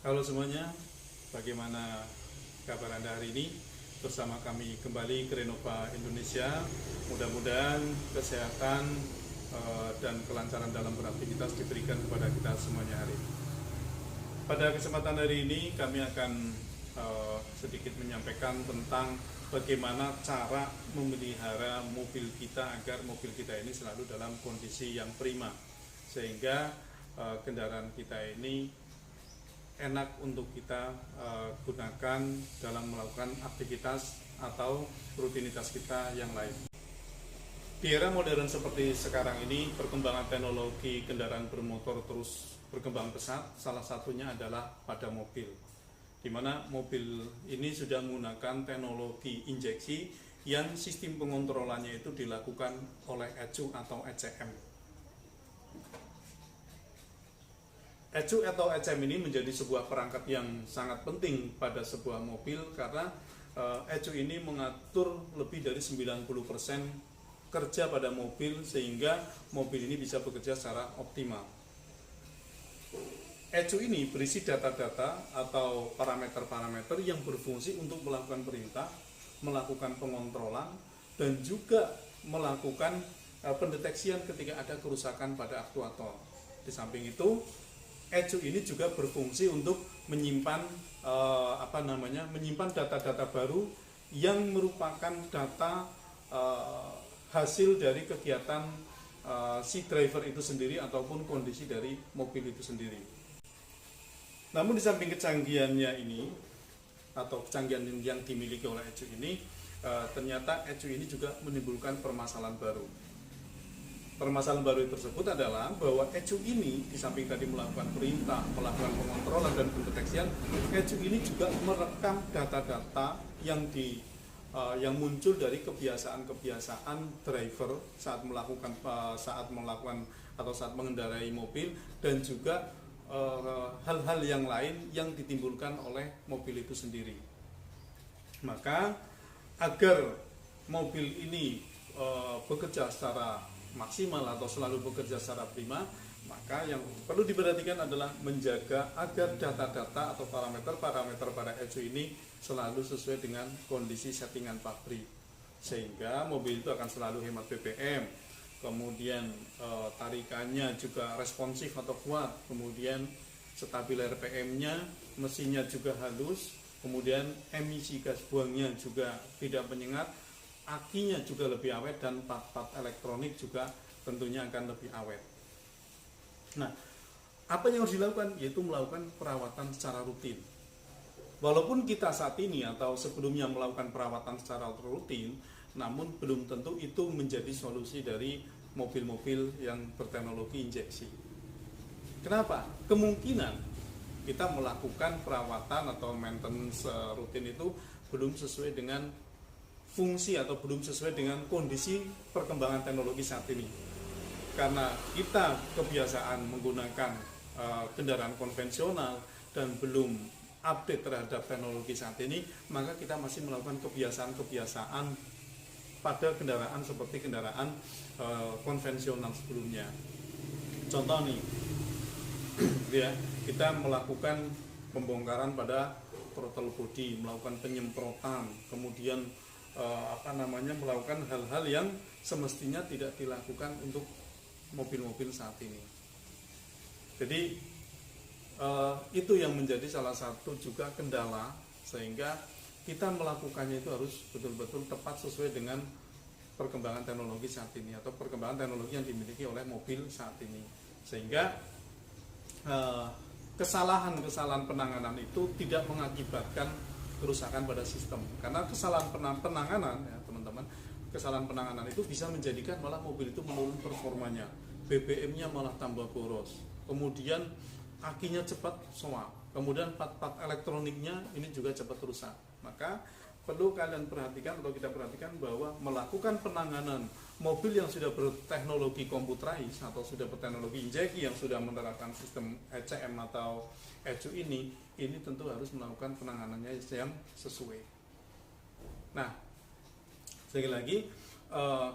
Halo semuanya, bagaimana kabar Anda hari ini? Bersama kami kembali ke Renova Indonesia. Mudah-mudahan kesehatan dan kelancaran dalam beraktivitas diberikan kepada kita semuanya hari ini. Pada kesempatan hari ini kami akan sedikit menyampaikan tentang bagaimana cara memelihara mobil kita agar mobil kita ini selalu dalam kondisi yang prima, sehingga kendaraan kita ini enak untuk kita gunakan dalam melakukan aktivitas atau rutinitas kita yang lain. Di era modern seperti sekarang ini, perkembangan teknologi kendaraan bermotor terus berkembang pesat. Salah satunya adalah pada mobil, di mana mobil ini sudah menggunakan teknologi injeksi yang sistem pengontrolannya itu dilakukan oleh ECU atau ECM. ECU atau ECM ini menjadi sebuah perangkat yang sangat penting pada sebuah mobil karena ECU ini mengatur lebih dari 90% kerja pada mobil sehingga mobil ini bisa bekerja secara optimal. ECU ini berisi data-data atau parameter-parameter yang berfungsi untuk melakukan perintah, melakukan pengontrolan, dan juga melakukan pendeteksian ketika ada kerusakan pada aktuator. Di samping itu, ECU ini juga berfungsi untuk menyimpan menyimpan data-data baru yang merupakan data hasil dari kegiatan si driver itu sendiri ataupun kondisi dari mobil itu sendiri. Namun di samping kecanggihannya ini atau kecanggihan yang dimiliki oleh ECU ini, ternyata ECU ini juga menimbulkan permasalahan baru. Permasalahan baru tersebut adalah bahwa ECU ini di samping tadi melakukan perintah, melakukan pengontrolan dan pendeteksian, ECU ini juga merekam data-data yang muncul dari kebiasaan-kebiasaan driver saat melakukan atau saat mengendarai mobil, dan juga hal-hal yang lain yang ditimbulkan oleh mobil itu sendiri. Maka agar mobil ini bekerja secara maksimal atau selalu bekerja secara prima, maka yang perlu diperhatikan adalah menjaga agar data-data atau parameter-parameter pada ECU ini selalu sesuai dengan kondisi settingan pabrik, sehingga mobil itu akan selalu hemat BBM, kemudian tarikannya juga responsif atau kuat, kemudian stabil RPM-nya, mesinnya juga halus, kemudian emisi gas buangnya juga tidak menyengat, akinya juga lebih awet, dan part-part elektronik juga tentunya akan lebih awet. Nah, apa yang harus dilakukan? Yaitu melakukan perawatan secara rutin. Walaupun kita saat ini atau sebelumnya melakukan perawatan secara rutin, namun belum tentu itu menjadi solusi dari mobil-mobil yang berteknologi injeksi. Kenapa? Kemungkinan kita melakukan perawatan atau maintenance rutin itu belum sesuai dengan fungsi atau belum sesuai dengan kondisi perkembangan teknologi saat ini. Karena kita kebiasaan menggunakan kendaraan konvensional dan belum update terhadap teknologi saat ini, maka kita masih melakukan kebiasaan-kebiasaan pada kendaraan seperti kendaraan konvensional sebelumnya. Contoh nih, ya, kita melakukan pembongkaran pada throttle body, melakukan penyemprotan, kemudian melakukan hal-hal yang semestinya tidak dilakukan untuk mobil-mobil saat ini. Jadi itu yang menjadi salah satu juga kendala, sehingga kita melakukannya itu harus betul-betul tepat sesuai dengan perkembangan teknologi saat ini atau perkembangan teknologi yang dimiliki oleh mobil saat ini, sehingga kesalahan-kesalahan penanganan itu tidak mengakibatkan kerusakan pada sistem. Karena kesalahan penanganan, ya teman-teman, kesalahan penanganan itu bisa menjadikan malah mobil itu menurun performanya, BBM-nya malah tambah boros, kemudian akinya cepat soak, kemudian part-part elektroniknya ini juga cepat rusak. Maka perlu kalian perhatikan atau kita perhatikan bahwa melakukan penanganan mobil yang sudah berteknologi komputerais atau sudah berteknologi injeksi yang sudah menerapkan sistem ECM atau ECU ini tentu harus melakukan penanganannya yang sesuai. Nah, sekali lagi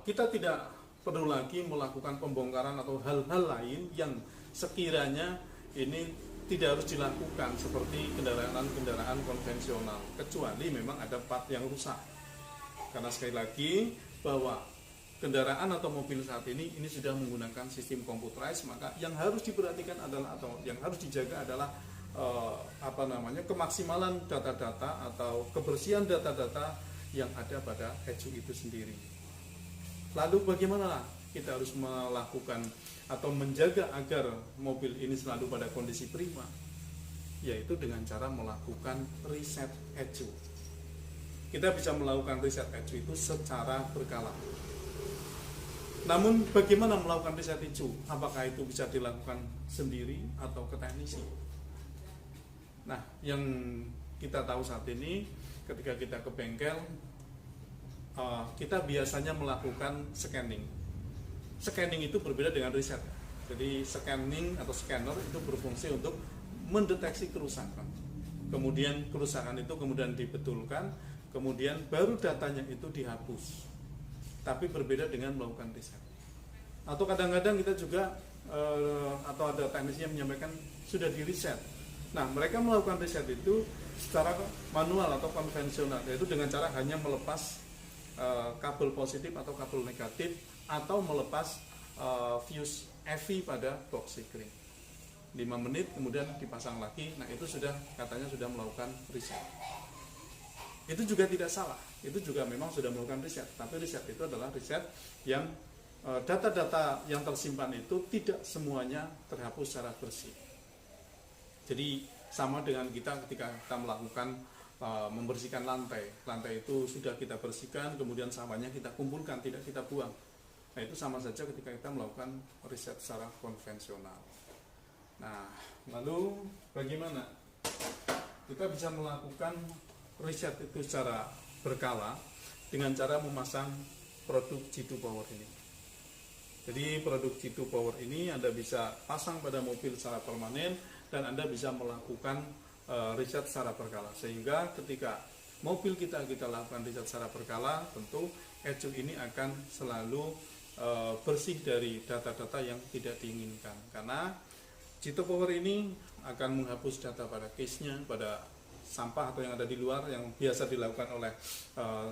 kita tidak perlu lagi melakukan pembongkaran atau hal-hal lain yang sekiranya ini tidak harus dilakukan seperti kendaraan-kendaraan konvensional, kecuali memang ada part yang rusak. Karena sekali lagi bahwa kendaraan atau mobil saat ini sudah menggunakan sistem computerized, maka yang harus diperhatikan adalah atau yang harus dijaga adalah kemaksimalan data-data atau kebersihan data-data yang ada pada ECU itu sendiri. Lalu bagaimana kita harus melakukan atau menjaga agar mobil ini selalu pada kondisi prima? Yaitu dengan cara melakukan reset ECU. Kita bisa melakukan reset ECU itu secara berkala. Namun bagaimana melakukan reset ECU? Apakah itu bisa dilakukan sendiri atau ke teknisi? Nah, yang kita tahu saat ini ketika kita ke bengkel, kita biasanya melakukan scanning. Scanning itu berbeda dengan reset. Jadi scanning atau scanner itu berfungsi untuk mendeteksi kerusakan. Kemudian kerusakan itu kemudian dibetulkan, kemudian baru datanya itu dihapus. Tapi berbeda dengan melakukan reset. Atau kadang-kadang kita juga atau ada teknisi yang menyampaikan sudah di reset. Nah, mereka melakukan reset itu secara manual atau konvensional, yaitu dengan cara hanya melepas kabel positif atau kabel negatif, atau melepas fuse EV pada box Seagreen. 5 menit kemudian dipasang lagi. Nah, itu sudah katanya sudah melakukan reset. Itu juga tidak salah, itu juga memang sudah melakukan reset. Tapi reset itu adalah reset yang data-data yang tersimpan itu tidak semuanya terhapus secara bersih. Jadi sama dengan kita ketika kita melakukan membersihkan lantai itu sudah kita bersihkan, kemudian sampahnya kita kumpulkan, tidak kita buang. Nah, itu sama saja ketika kita melakukan riset secara konvensional. Nah, lalu bagaimana kita bisa melakukan riset itu secara berkala dengan cara memasang produk G2 Power ini. Jadi produk G2 Power ini Anda bisa pasang pada mobil secara permanen dan Anda bisa melakukan riset secara berkala, sehingga ketika mobil kita lakukan riset secara berkala, tentu ECU ini akan selalu bersih dari data-data yang tidak diinginkan, karena G2 Power ini akan menghapus data pada case-nya, pada sampah atau yang ada di luar yang biasa dilakukan oleh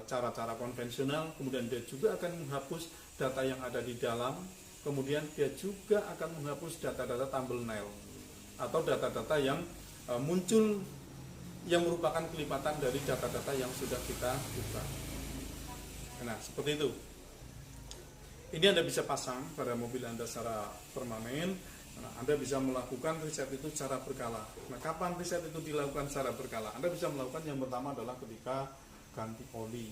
cara-cara konvensional. Kemudian dia juga akan menghapus data yang ada di dalam, kemudian dia juga akan menghapus data-data thumbnail atau data-data yang muncul yang merupakan kelipatan dari data-data yang sudah kita buka. Nah, seperti itu. Ini Anda bisa pasang pada mobil Anda secara permanen. Nah, Anda bisa melakukan riset itu secara berkala. Nah, kapan riset itu dilakukan secara berkala? Anda bisa melakukan yang pertama adalah ketika ganti oli.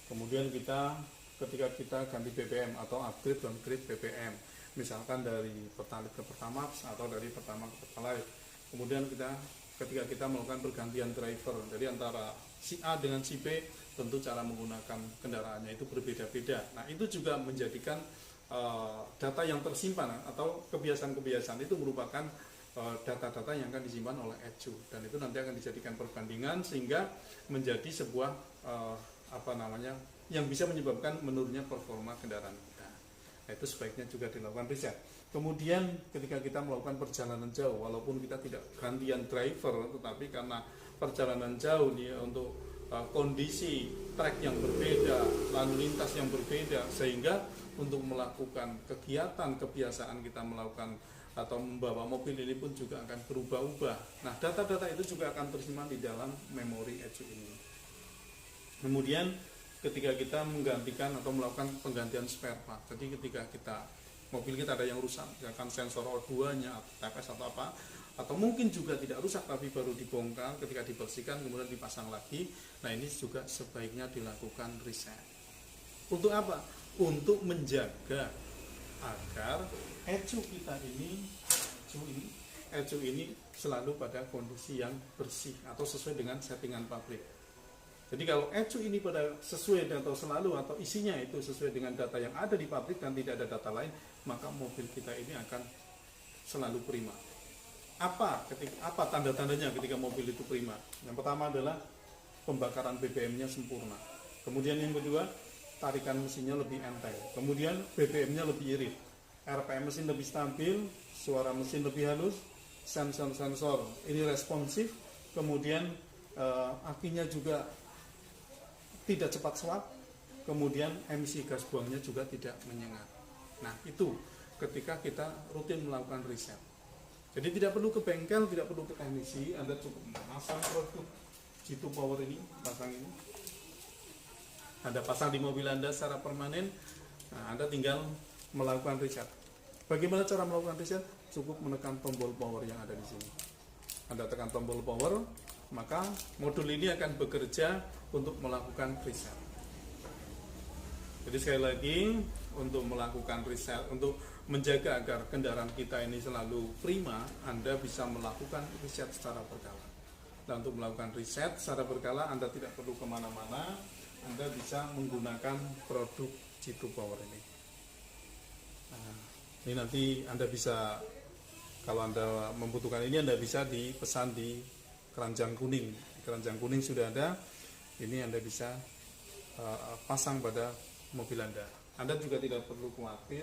Kemudian ketika kita ganti BBM atau upgrade downgrade BBM. Misalkan dari Pertalite ke Pertamax atau dari Pertamax ke Pertalite. Kemudian ketika kita melakukan pergantian driver, jadi antara si A dengan si B, tentu cara menggunakan kendaraannya itu berbeda-beda. Nah, itu juga menjadikan data yang tersimpan atau kebiasaan-kebiasaan itu merupakan data-data yang akan disimpan oleh ECU, dan itu nanti akan dijadikan perbandingan sehingga menjadi sebuah yang bisa menyebabkan menurunnya performa kendaraan kita. Nah, itu sebaiknya juga dilakukan riset. Kemudian ketika kita melakukan perjalanan jauh, walaupun kita tidak gantian driver, tetapi karena perjalanan jauh nih untuk kondisi trek yang berbeda, lalu lintas yang berbeda, sehingga untuk melakukan kegiatan kebiasaan kita melakukan atau membawa mobil ini pun juga akan berubah-ubah. Nah, data-data itu juga akan tersimpan di dalam memori ECU ini. Kemudian ketika kita menggantikan atau melakukan penggantian spare part, jadi ketika mobil kita ada yang rusak, misalkan sensor O2-nya, TPS atau apa, atau mungkin juga tidak rusak tapi baru dibongkar, ketika dibersihkan kemudian dipasang lagi. Nah, ini juga sebaiknya dilakukan riset. Untuk apa? Untuk menjaga agar ECU kita ECU ini selalu pada kondisi yang bersih atau sesuai dengan settingan pabrik. Jadi kalau ECU ini pada sesuai atau selalu atau isinya itu sesuai dengan data yang ada di pabrik dan tidak ada data lain, maka mobil kita ini akan selalu prima. Apa tanda-tandanya ketika mobil itu prima? Yang pertama adalah pembakaran BBM-nya sempurna. Kemudian yang kedua, tarikan mesinnya lebih enteng. Kemudian BBM-nya lebih irit. RPM mesin lebih stabil, suara mesin lebih halus, sensor ini responsif, kemudian akinya juga tidak cepat swap, kemudian emisi gas buangnya juga tidak menyengat. Nah, itu ketika kita rutin melakukan riset. Jadi tidak perlu ke bengkel, tidak perlu ke teknisi, Anda cukup memasang produk G2 Power ini, pasang ini. Anda pasang di mobil Anda secara permanen. Nah, Anda tinggal melakukan riset. Bagaimana cara melakukan riset? Cukup menekan tombol power yang ada di sini. Anda tekan tombol power, maka modul ini akan bekerja untuk melakukan riset. Jadi sekali lagi, untuk melakukan riset, untuk menjaga agar kendaraan kita ini selalu prima, Anda bisa melakukan riset secara berkala. Dan untuk melakukan riset secara berkala, Anda tidak perlu kemana-mana, Anda bisa menggunakan produk G2 Power ini. Nah, ini nanti Anda bisa, kalau Anda membutuhkan ini, Anda bisa dipesan di keranjang kuning. Keranjang kuning sudah ada, ini Anda bisa pasang pada mobil Anda. Anda juga tidak perlu khawatir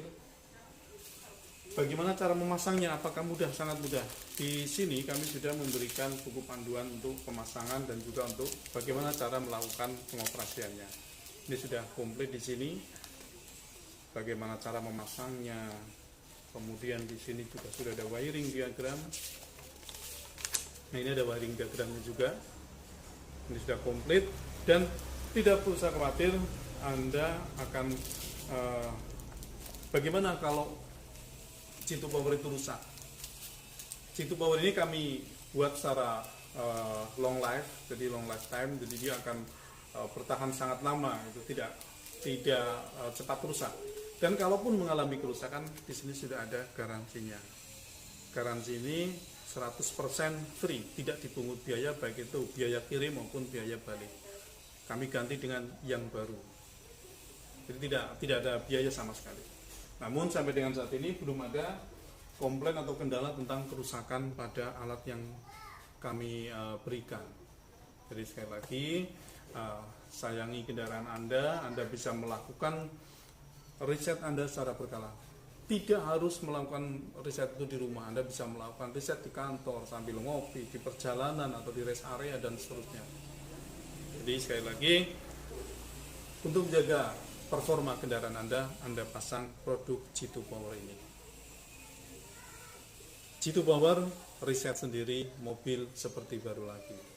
bagaimana cara memasangnya, apakah mudah? Sangat mudah. Di sini kami sudah memberikan buku panduan untuk pemasangan dan juga untuk bagaimana cara melakukan pengoperasiannya. Ini sudah komplit di sini. Bagaimana cara memasangnya. Kemudian di sini juga sudah ada wiring diagram. Nah, ini ada wiring diagramnya juga. Ini sudah komplit dan tidak perlu usah khawatir Anda akan bagaimana kalau G2 Power itu rusak. G2 Power ini kami buat secara long life, jadi long lifetime, jadi dia akan bertahan sangat lama, itu tidak cepat rusak. Dan kalaupun mengalami kerusakan, di sini sudah ada garansinya. Garansi ini 100% free, tidak dipungut biaya, baik itu biaya kirim maupun biaya balik. Kami ganti dengan yang baru. Jadi tidak ada biaya sama sekali. Namun sampai dengan saat ini belum ada komplain atau kendala tentang kerusakan pada alat yang kami berikan. Jadi sekali lagi, sayangi kendaraan Anda bisa melakukan riset Anda secara berkala. Tidak harus melakukan riset itu di rumah, Anda bisa melakukan riset di kantor, sambil ngopi, di perjalanan, atau di rest area, dan seterusnya. Jadi sekali lagi, untuk menjaga performa kendaraan Anda pasang produk G2 Power ini. G2 Power, riset sendiri, mobil seperti baru lagi.